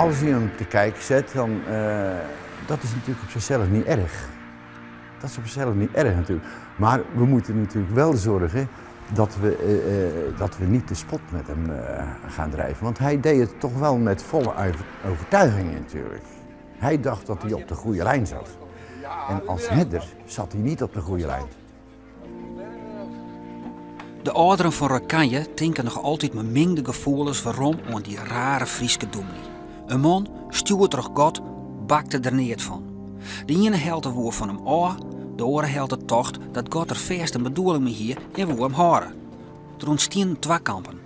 Als je hem te kijken zet, dan dat is natuurlijk op zichzelf niet erg. Dat is op zichzelf niet erg natuurlijk. Maar we moeten natuurlijk wel zorgen dat we niet de spot met hem gaan drijven. Want hij deed het toch wel met volle overtuiging natuurlijk. Hij dacht dat hij op de goede lijn zat. En als header zat hij niet op de goede lijn. De ouderen van Rakanje denken nog altijd met mengde gevoelens waarom aan die rare Frieske dominee. Een man stuurt er God, bakte er niet van. De ene helpt het woord van hem aan, de andere helpt het tocht dat God er vast een bedoeling mee hier en wil hem horen. Er ontstaan twee kampen.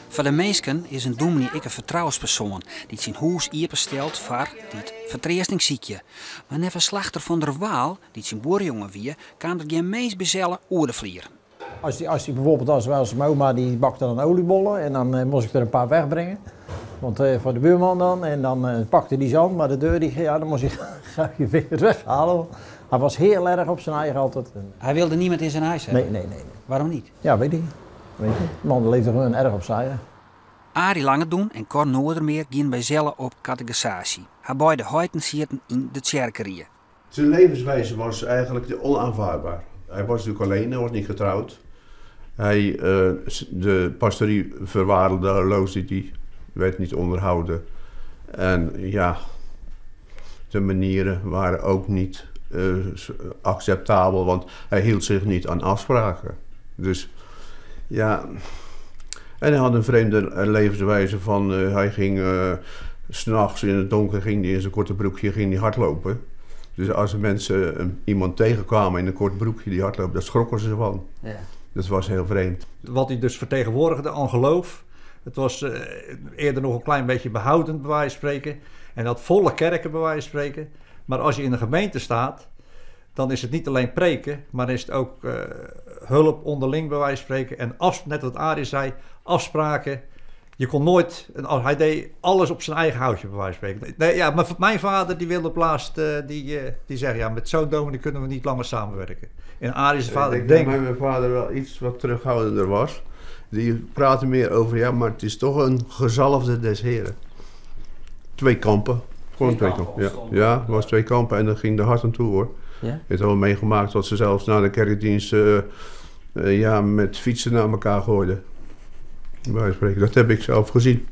Voor de meesten is een dominee een vertrouwenspersoon die zijn huis openstelt voor dit vertreestingsziekje. Maar net een slachter van der Waal, die zijn boerjongen wie, kan er geen meest bezellen oordenvlier. Als die bijvoorbeeld als mijn oma die bakte dan oliebollen en dan moest ik er een paar wegbrengen. Want voor de buurman dan, en dan pakte die zand, maar de deur dan moest hij graag je vingers weghalen. Hij was heel erg op zijn eigen altijd. Hij wilde niemand in zijn huis hebben? Nee. Waarom niet? Ja, weet ik. De man leefde gewoon erg op zijn eigen. Arie Langedoen en Cor Noordermeer gingen bij Zelle op catechisatie. Hij beide huiden zitten in de tjerkerieën. Zijn levenswijze was eigenlijk onaanvaardbaar. Hij was natuurlijk alleen, hij was niet getrouwd. De pastorie verwaarloosde die, werd niet onderhouden. En ja, de manieren waren ook niet acceptabel, want hij hield zich niet aan afspraken. Dus ja, en hij had een vreemde levenswijze van, hij ging 's nachts in het donker ging hij in zijn korte broekje ging hij hardlopen. Dus als mensen iemand tegenkwamen in een kort broekje die hardloopt, daar schrokken ze van. Ja. Dat was heel vreemd. Wat hij dus vertegenwoordigde aan geloof, het was eerder nog een klein beetje behoudend bij wijze van spreken. En dat volle kerken bij wijze van spreken. Maar als je in een gemeente staat, dan is het niet alleen preken, maar is het ook hulp onderling bij wijze van spreken. En net wat Arie zei, afspraken. Je kon nooit, hij deed alles op zijn eigen houtje bij wijze van spreken. Nee, ja, maar mijn vader die wilde op laatst, die zegt ja, met zo'n dominee kunnen we niet langer samenwerken. En Arie's vader, ik denk dat mijn vader wel iets wat terughoudender was. Die praatte meer over, ja, maar het is toch een gezalfde des Heren. 2 kampen. Gewoon 2 kampen. Ja, het was 2 kampen en dan ging de hart aan toe hoor. Ja? Ik heb al meegemaakt dat ze zelfs na de kerkdienst met fietsen naar elkaar gooiden. Dat heb ik zelf gezien.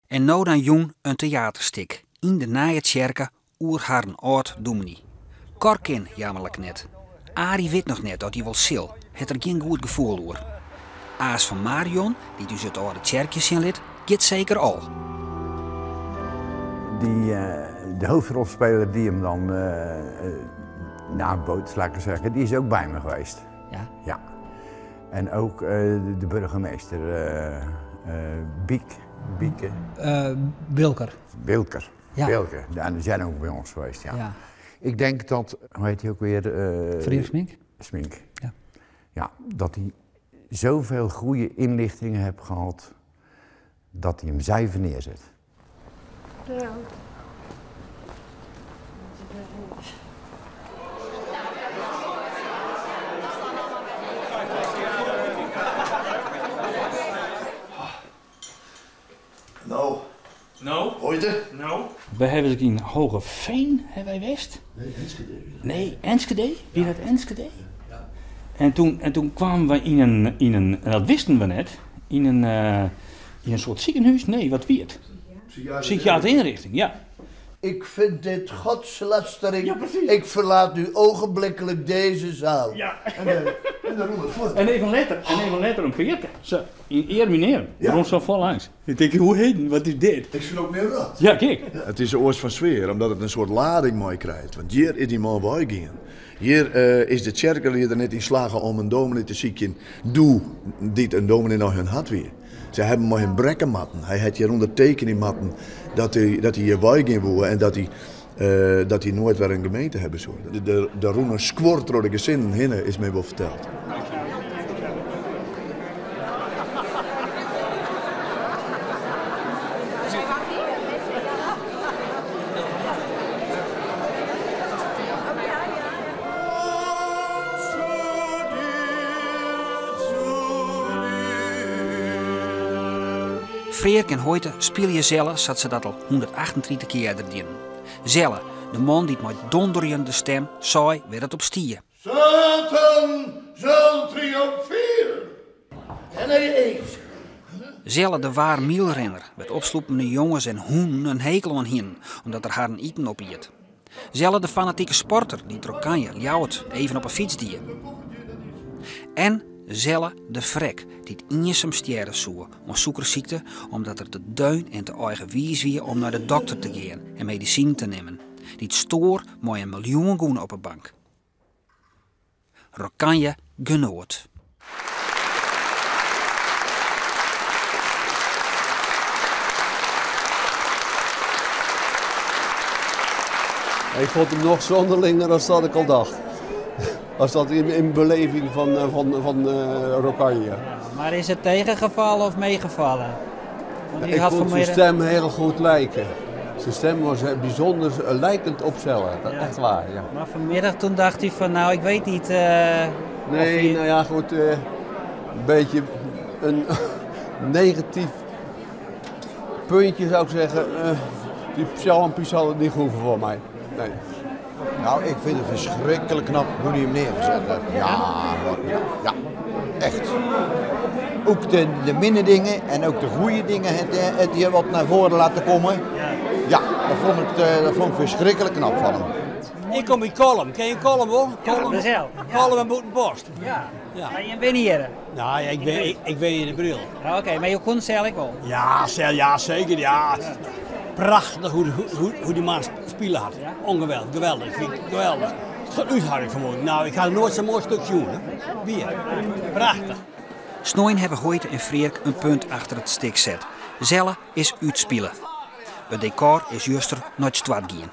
En nou dan jong een theaterstuk. In de naaie tjerke oer haar een oud dominee. Korkin jammerlijk net. Arie weet nog net dat hij wel sil. Het er geen goed gevoel hoor. Aas van Marion, die dus het oude tjerkje zien lid, gaat zeker al. De hoofdrolspeler die hem dan nabood, laat ik zeggen, die is ook bij me geweest. Ja? Ja. En ook de burgemeester Bieke. Wilker. Wilker. Ja. Wilker. Ja, die zijn ook bij ons geweest, ja. Ja. Ik denk dat, hoe heet hij ook weer? Vriend Smink? Smink. Ja. Ja, dat hij zoveel goede inlichtingen heeft gehad, dat hij hem zuiver neerzet. Ja. Nou? Ooit? Nou? We hebben het in Hogeveen, hebben wij West? Nee, Enschede. Nee, Enschede? Wie dat Enschede? Ja. En toen kwamen we in een, en dat wisten we net, in een soort ziekenhuis. Nee, wat wie het? Psychiatrische inrichting, ja. Ik vind dit godslastering. Ja, precies. Ik verlaat nu ogenblikkelijk deze zaal. Ja. En dan roep ik voort. En even letter een peerke. Zo, in eer meneer. Ja. Rond zo vol langs. Ik denk, hoe heet wat is dit? Ik sloop meer rot. Ja, kijk. Het is een oors van sfeer, omdat het een soort lading mooi krijgt. Want hier is die man bij gaan. Hier is de kerkelijke net in slagen om een dominee te zieken. Doe dit een dominee nog hun had weer. Ze hebben maar hun brekkenmatten. Hij had hier ondertekening matten dat hij hier bij ging wonen en dat hij nooit weer een gemeente hebben zou. De roene squort door de gezinnen heen is mij wel verteld. Freek en Hoyte spelen Zelle zodat ze dat al 138 keer erin. Zelle, de man die met donderende stem zei waar het op stier. Satan zal triomferen. En hij eet. Zelle de waar mielrenner met opsloepende jongens en hoenen een hekel aan hin, omdat er haar een eten op eet. Zelle de fanatieke sporter die het Rokanje ljouwt even op een fiets die. En Zelle de vrek die het eenzaam sterren zoe om suikerziekte omdat er te deun en te eigen wies wie om naar de dokter te gaan en medicijn te nemen. Die het stoor mooi een miljoen goen op een bank. Rokanje genoot. Ik vond hem nog zonderlinger dan dat ik al dacht. Als dat in beleving van Rokanje. Ja, maar is het tegengevallen of meegevallen? Want Ik vond zijn stem heel goed lijken. Zijn stem was bijzonder lijkend op Zelle. Dat echt waar, ja. Maar vanmiddag toen dacht hij van nou ik weet niet... Nee, nou ja goed, een beetje een negatief puntje zou ik zeggen. Die psalmpjes hadden het niet goed voor mij. Nee. Nou, ik vind het verschrikkelijk knap hoe hij hem neergezet heeft. Ja, echt. Ook de minne dingen en ook de goede dingen het hier wat naar voren laten komen. Ja, dat vond ik verschrikkelijk knap van hem. Ik kom in Kolm. Ken je Kolm hoor? Kolm zelf. Kolm en Boetenborst. Ja. Maar je bent hier? Nou, ja, ik ben in de bril. Oké, maar je kon zelf wel? Ja, zeker. Ja. Prachtig hoe die man spelen had. Ongeweldig, geweldig. Geweldig. Het gaat uithouden gewoon. Nou, ik ga nooit zo'n mooi stuk zien. Weer. Prachtig. Snoeien hebben Hoyte en Freek een punt achter het stik zet. Zelle is uitspelen. Het decor is juster naar het stad gaan.